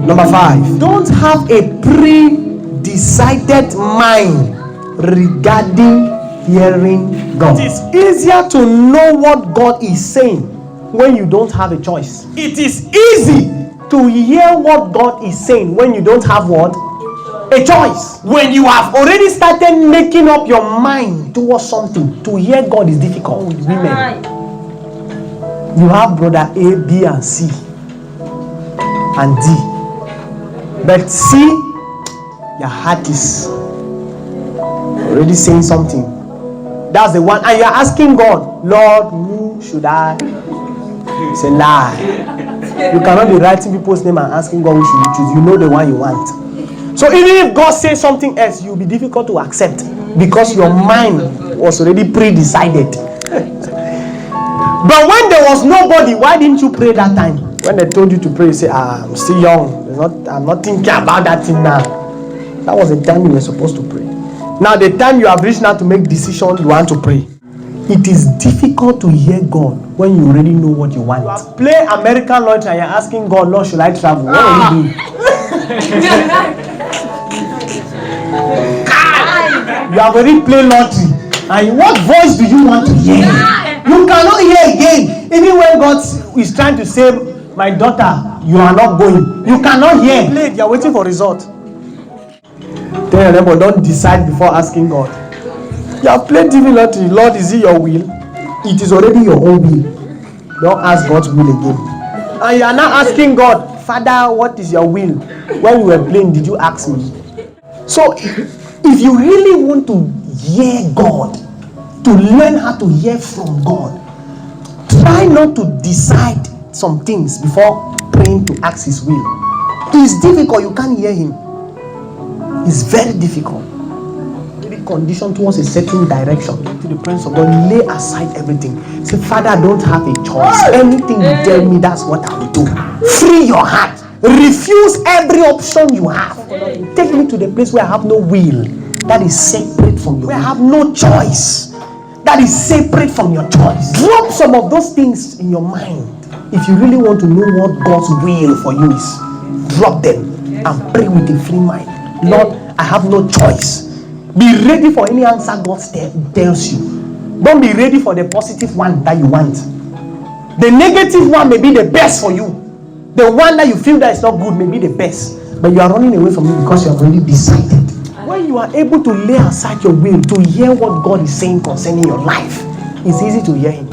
Number 5, don't have a pre-decided mind regarding hearing God. It is easier to know what God is saying when you don't have a choice. It is easy to hear what God is saying when you don't have what? A choice. When you have already started making up your mind towards something, to hear God is difficult with women. You have brother A, B, and C, and D. But C, your heart is already saying something. That's the one. And you're asking God, Lord, who should I? It's a lie. You cannot be writing people's name and asking God who should you choose. You know the one you want. So even if God says something else, you'll be difficult to accept because your mind was already pre-decided. But when there was nobody, why didn't you pray that time? When they told you to pray, you say, I'm still young. I'm not thinking about that thing now. That was the time you were supposed to pray. Now the time you have reached now to make decisions, you want to pray. It is difficult to hear God when you already know what you want. You have played American lottery and you're asking God, Lord, should I travel? What will you do? You have already played lottery. And what voice do you want to hear? You cannot hear again. Even when God is trying to say, my daughter, you are not going. You cannot hear. You are waiting for result. Tell your neighbor, don't decide before asking God. You have played TV lottery. Lord, is it your will? It is already your own will. Don't ask God's will again. And you are now asking God, Father, what is your will? When you were playing, did you ask me? So, if you really want to hear God, to learn how to hear from God, try not to decide some things before praying to ask His will. It's difficult. You can't hear Him. It's very difficult. Really conditioned towards a certain direction. To the presence of God, lay aside everything. Say, Father, I don't have a choice. Anything you tell me, that's what I will do. Free your heart. Refuse every option you have. Take me to the place where I have no will. That is separate from your will. Where I have no choice. That is separate from your choice. Drop some of those things in your mind. If you really want to know what God's will for you is, drop them and pray with a free mind. Lord, I have no choice. Be ready for any answer God tells you. Don't be ready for the positive one that you want. The negative one may be the best for you. The one that you feel that is not good may be the best. But you are running away from it because you have already decided. When you are able to lay aside your will to hear what God is saying concerning your life, it's easy to hear Him.